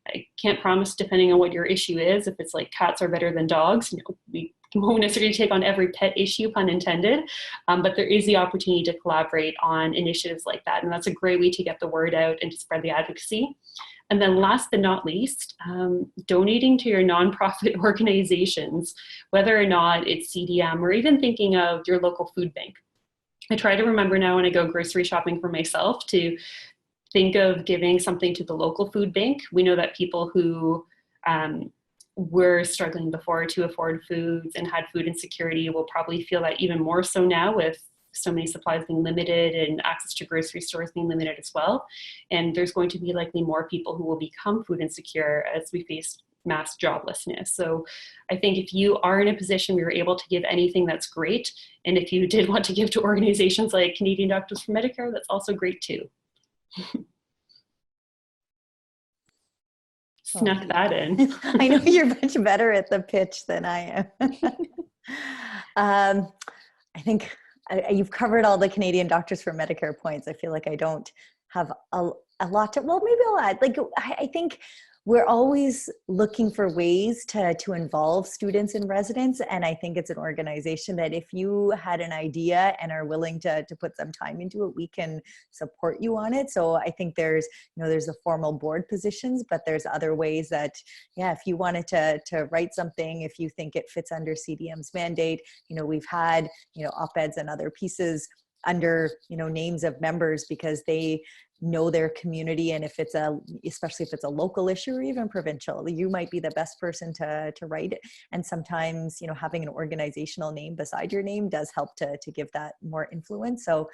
I can't promise, depending on what your issue is, if it's like cats are better than dogs, we won't necessarily take on every pet issue, pun intended, but there is the opportunity to collaborate on initiatives like that. And that's a great way to get the word out and to spread the advocacy. And then last but not least, donating to your nonprofit organizations, whether or not it's CDM or even thinking of your local food bank. I try to remember now when I go grocery shopping for myself to think of giving something to the local food bank. We know that people who were struggling before to afford foods and had food insecurity will probably feel that even more so now, with so many supplies being limited and access to grocery stores being limited as well. And there's going to be likely more people who will become food insecure as we face mass joblessness. So I think if you are in a position where you're able to give anything, that's great. And if you did want to give to organizations like Canadian Doctors for Medicare, that's also great too. Snuck that in. I know you're much better at the pitch than I am. I think you've covered all the Canadian Doctors for Medicare points. I feel like I don't have a lot to, well, maybe I'll add. Like, I think we're always looking for ways to involve students and residents. And I think it's an organization that if you had an idea and are willing to put some time into it, we can support you on it. So I think there's the formal board positions, but there's other ways that, yeah, if you wanted to write something, if you think it fits under CDM's mandate, we've had, op-eds and other pieces under, names of members because they know their community. And especially if it's a local issue or even provincial, you might be the best person to write it. And sometimes, having an organizational name beside your name does help to give that more influence. So,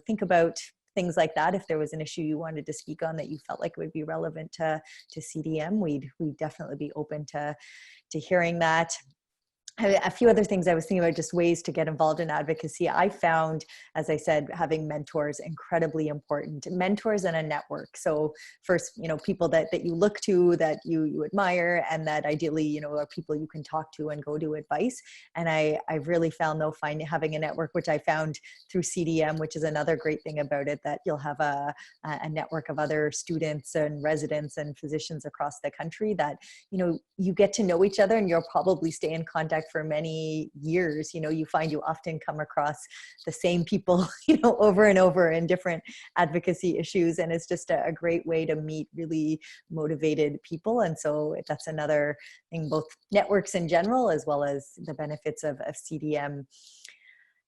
think about things like that. If there was an issue you wanted to speak on that you felt like would be relevant to CDM, we'd definitely be open to hearing that. A few other things I was thinking about, just ways to get involved in advocacy. I found, as I said, having mentors incredibly important. Mentors and a network. So first, people that you look to, that you admire, and that ideally, are people you can talk to and go to advice. And I've really found, though, having a network, which I found through CDM, which is another great thing about it, that you'll have a network of other students and residents and physicians across the country that, you get to know each other, and you'll probably stay in contact for many years. You find you often come across the same people, over and over in different advocacy issues. And it's just a great way to meet really motivated people. And so that's another thing, both networks in general, as well as the benefits of CDM.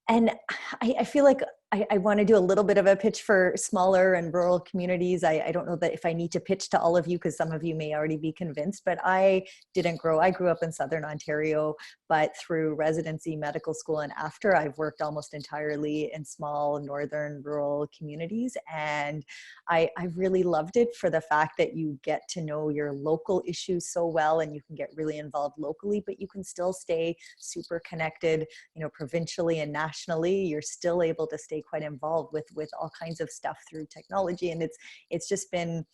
And I feel like I want to do a little bit of a pitch for smaller and rural communities. I don't know that if I need to pitch to all of you, because some of you may already be convinced, but I grew up in Southern Ontario, but through residency, medical school, and after, I've worked almost entirely in small northern rural communities. And I really loved it for the fact that you get to know your local issues so well, and you can get really involved locally, but you can still stay super connected, provincially and nationally. You're still able to stay quite involved with all kinds of stuff through technology. And it's just been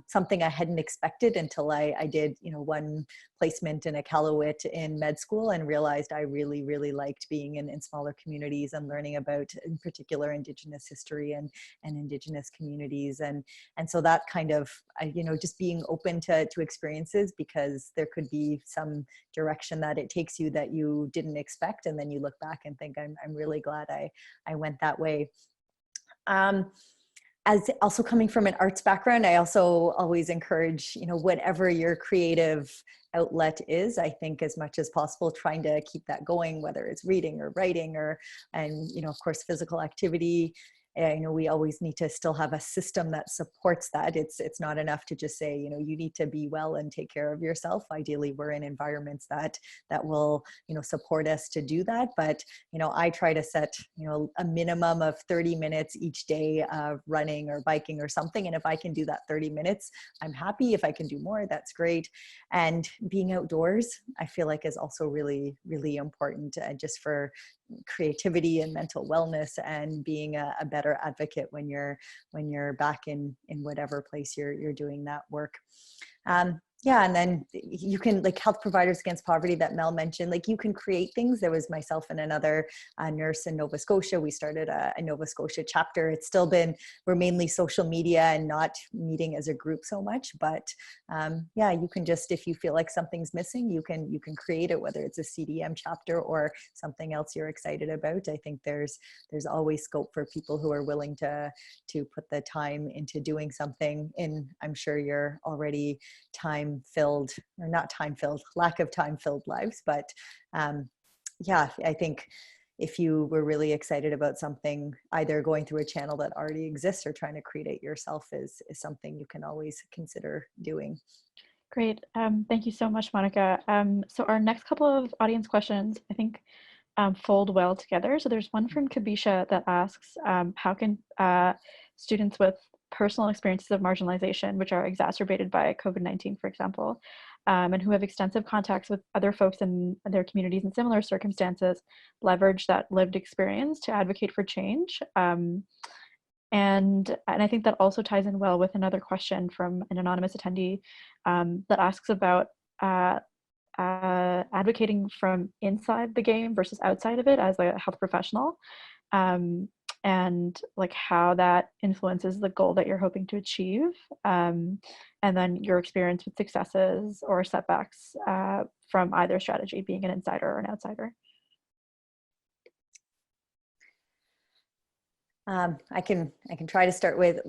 something I hadn't expected until I did, one placement in Iqaluit in med school, and realized I really, really liked being in smaller communities and learning about, in particular, Indigenous history and Indigenous communities. And so that kind of, just being open to experiences, because there could be some direction that it takes you that you didn't expect. And then you look back and think, I'm really glad I went that way. As also coming from an arts background, I also always encourage, whatever your creative outlet is, I think as much as possible, trying to keep that going, whether it's reading or writing and of course, physical activity. We always need to still have a system that supports that. It's not enough to just say, you need to be well and take care of yourself. Ideally, we're in environments that will, support us to do that. But, I try to set, a minimum of 30 minutes each day of running or biking or something. And if I can do that 30 minutes, I'm happy. If I can do more, that's great. And being outdoors, I feel like is also really, really important, just for creativity and mental wellness, and being a better advocate when you're back in whatever place you're doing that work. yeah, and then you can, like Health Providers Against Poverty that Mel mentioned, like you can create things. There was myself and another nurse in Nova Scotia. We started a Nova Scotia chapter. It's still been, we're mainly social media and not meeting as a group so much, but yeah, you can just, if you feel like something's missing, you can create it, whether it's a CDM chapter or something else you're excited about. I think there's always scope for people who are willing to put the time into doing something. And I'm sure you're already time-filled, or not time-filled, lack of time-filled lives. But yeah, I think if you were really excited about something, either going through a channel that already exists or trying to create it yourself is something you can always consider doing. Great. Thank you so much, Monika. So our next couple of audience questions, I think, fold well together. So there's one from Kavya that asks, how can students with personal experiences of marginalization, which are exacerbated by COVID-19, for example, and who have extensive contacts with other folks in their communities in similar circumstances, leverage that lived experience to advocate for change? And I think that also ties in well with another question from an anonymous attendee that asks about advocating from inside the game versus outside of it as a health professional, and like how that influences the goal that you're hoping to achieve, and then your experience with successes or setbacks from either strategy, being an insider or an outsider. I can try to start with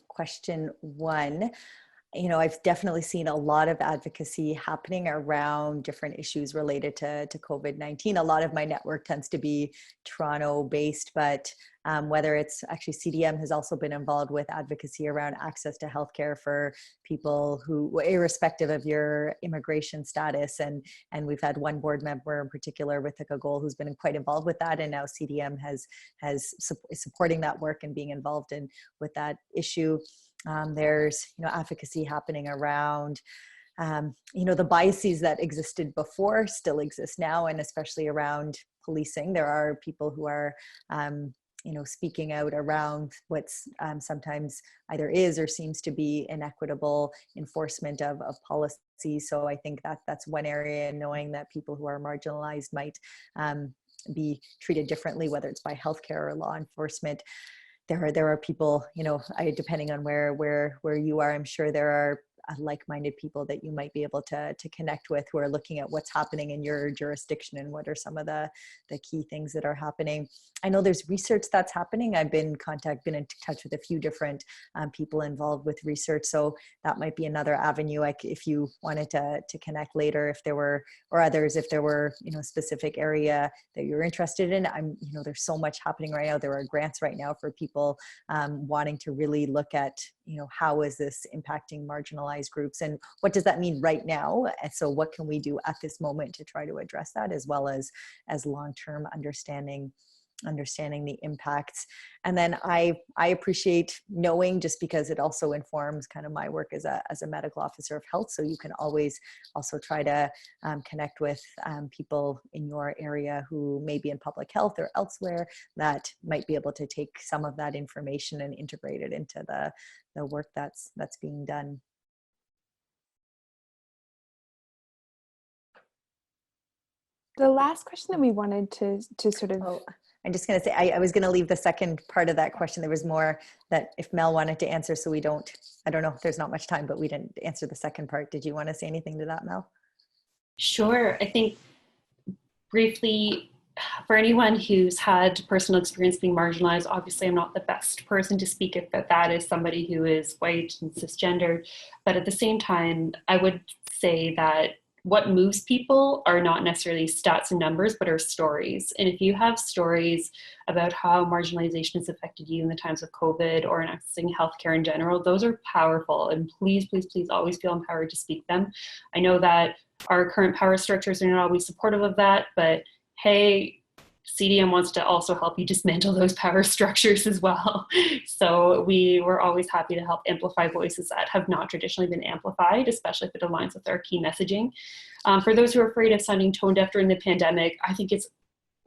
question one. You know, I've definitely seen a lot of advocacy happening around different issues related to COVID-19. A lot of my network tends to be Toronto based, but whether it's actually CDM has also been involved with advocacy around access to healthcare for people who, irrespective of your immigration status. And we've had one board member in particular with a goal who's been quite involved with that. And now CDM is supporting that work and being involved with that issue. There's, you know, advocacy happening around, you know, the biases that existed before still exist now, and especially around policing. There are people who are, you know, speaking out around what's sometimes either is or seems to be inequitable enforcement of policy. So I think that's one area, knowing that people who are marginalized might be treated differently, whether it's by healthcare or law enforcement. There are people, you know, depending on where you are, I'm sure there are like-minded people that you might be able to connect with who are looking at what's happening in your jurisdiction and what are some of the key things that are happening. I know there's research that's happening. I've been in touch with a few different people involved with research. So that might be another avenue. Like if you wanted to connect later, if there were, or others, if there were, you know, specific area that you're interested in. You know, there's so much happening right now. There are grants right now for people wanting to really look at, you know, how is this impacting marginalized groups and what does that mean right now? And so what can we do at this moment to try to address that, as well as long-term understanding the impacts. And then I appreciate knowing, just because it also informs kind of my work as a medical officer of health. So you can always also try to connect with people in your area who may be in public health or elsewhere that might be able to take some of that information and integrate it into the work that's being done. The last question that we wanted to sort of... Oh, I'm just going to say, I was going to leave the second part of that question. There was more that if Mel wanted to answer, so I don't know if there's not much time, but we didn't answer the second part. Did you want to say anything to that, Mel? Sure. I think briefly, for anyone who's had personal experience being marginalized, obviously I'm not the best person to speak about that as somebody who is white and cisgendered, but at the same time, I would say that what moves people are not necessarily stats and numbers, but are stories. And if you have stories about how marginalization has affected you in the times of COVID or in accessing healthcare in general, those are powerful. And please, please, please always feel empowered to speak them. I know that our current power structures are not always supportive of that, but hey, CDM wants to also help you dismantle those power structures as well. So we were always happy to help amplify voices that have not traditionally been amplified, especially if it aligns with our key messaging. For those who are afraid of sounding tone deaf during the pandemic, I think it's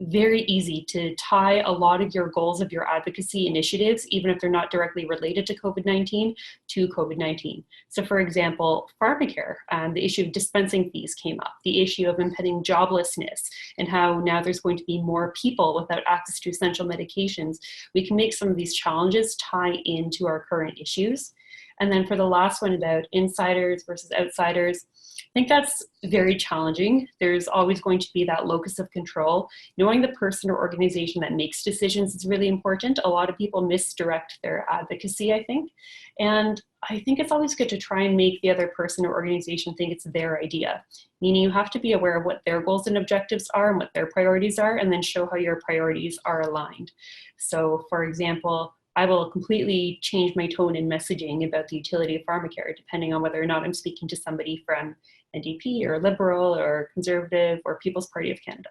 very easy to tie a lot of your goals of your advocacy initiatives, even if they're not directly related to COVID-19, to COVID-19. So for example, Pharmacare, the issue of dispensing fees came up, the issue of impending joblessness, and how now there's going to be more people without access to essential medications. We can make some of these challenges tie into our current issues. And then for the last one about insiders versus outsiders, I think that's very challenging. There's always going to be that locus of control. Knowing the person or organization that makes decisions is really important. A lot of people misdirect their advocacy, I think. And I think it's always good to try and make the other person or organization think it's their idea. Meaning you have to be aware of what their goals and objectives are and what their priorities are, and then show how your priorities are aligned. So for example, I will completely change my tone in messaging about the utility of Pharmacare, depending on whether or not I'm speaking to somebody from NDP or Liberal or Conservative or People's Party of Canada.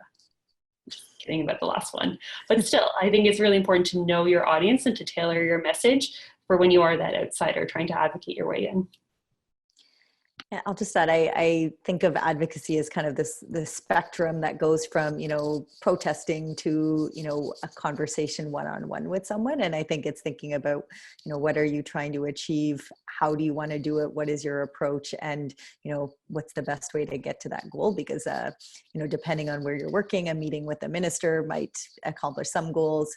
Just kidding about the last one. But still, I think it's really important to know your audience and to tailor your message for when you are that outsider trying to advocate your way in. Yeah, I'll just add, I think of advocacy as kind of this spectrum that goes from, protesting to, a conversation one-on-one with someone. And I think it's thinking about, what are you trying to achieve? How do you want to do it? What is your approach? And, what's the best way to get to that goal? Because, depending on where you're working, a meeting with a minister might accomplish some goals,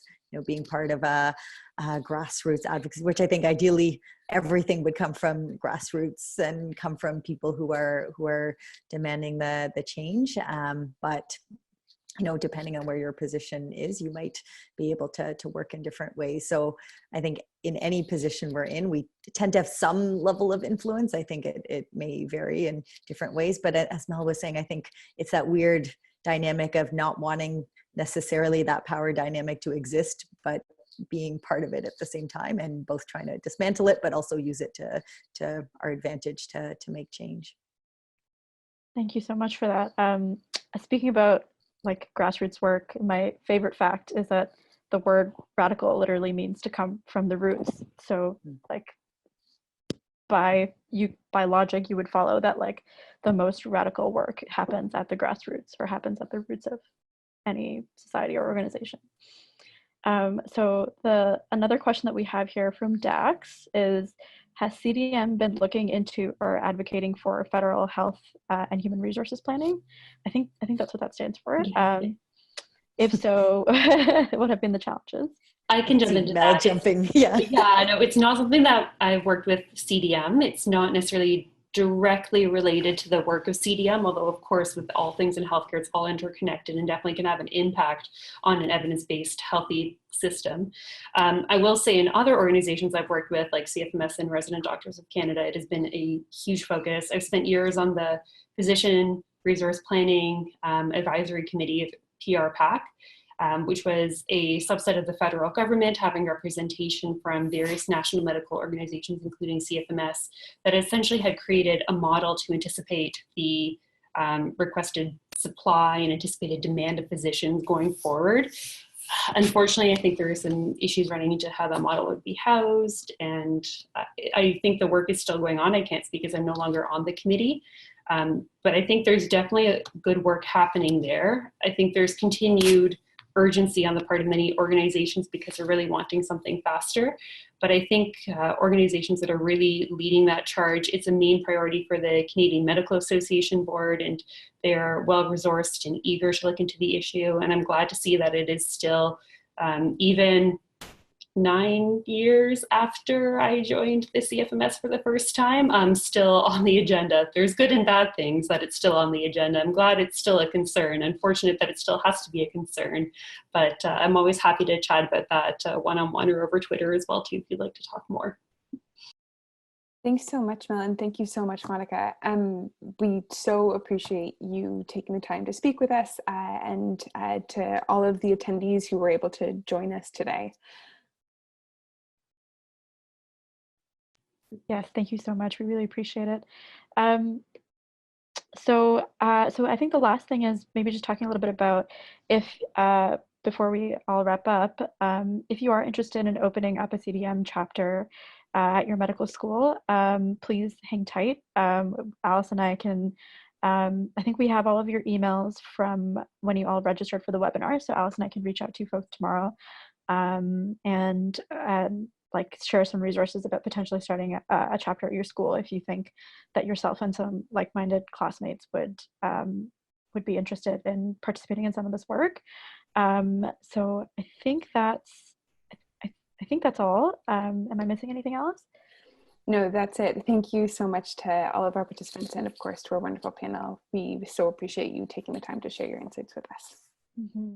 being part of a grassroots advocacy, which I think ideally everything would come from grassroots and come from people who are demanding the change. But depending on where your position is, you might be able to work in different ways. So I think in any position we're in, we tend to have some level of influence. I think it may vary in different ways, but as Mel was saying, I think it's that weird dynamic of not wanting necessarily that power dynamic to exist, but being part of it at the same time, and both trying to dismantle it, but also use it to our advantage to make change. Thank you so much for that. Speaking about grassroots work, my favorite fact is that the word radical literally means to come from the roots. So by logic, you would follow that the most radical work happens at the grassroots, or happens at the roots of any society or organization. So another question that we have here from Dax is, has CDM been looking into or advocating for federal health and human resources planning? I think that's what that stands for. If so, what have been the challenges? I can jump into that. Yeah. Yeah, no, it's not something that I've worked with CDM. It's not necessarily directly related to the work of CDM, although of course with all things in healthcare, it's all interconnected and definitely can have an impact on an evidence-based healthy system. I will say in other organizations I've worked with, like CFMS and Resident Doctors of Canada, it has been a huge focus. I've spent years on the Physician Resource Planning Advisory Committee, PRPAC, which was a subset of the federal government having representation from various national medical organizations, including CFMS, that essentially had created a model to anticipate the requested supply and anticipated demand of physicians going forward. Unfortunately, I think there are some issues running into how that model would be housed, and I think the work is still going on. I can't speak as I'm no longer on the committee, but I think there's definitely a good work happening there. I think there's continued urgency on the part of many organizations because they're really wanting something faster. But I think organizations that are really leading that charge, it's a main priority for the Canadian Medical Association Board, and they're well-resourced and eager to look into the issue. And I'm glad to see that it is still, even 9 years after I joined the CFMS for the first time, still on the agenda. There's good and bad things that it's still on the agenda. I'm glad it's still a concern. Unfortunate that it still has to be a concern, but I'm always happy to chat about that one-on-one or over Twitter as well too, if you'd like to talk more. Thanks so much, Mel, and thank you so much, Monika. We so appreciate you taking the time to speak with us, and to all of the attendees who were able to join us today. Yes, thank you so much. We really appreciate it. So I think the last thing is maybe just talking a little bit about if, before we all wrap up, if you are interested in opening up a CDM chapter at your medical school, please hang tight. Alice and I can I think we have all of your emails from when you all registered for the webinar. So Alice and I can reach out to folks tomorrow and like share some resources about potentially starting a chapter at your school if you think that yourself and some like-minded classmates would be interested in participating in some of this work. So I think that's all. Am I missing anything else? No, that's it. Thank you so much to all of our participants and of course to our wonderful panel. We so appreciate you taking the time to share your insights with us. Mm-hmm.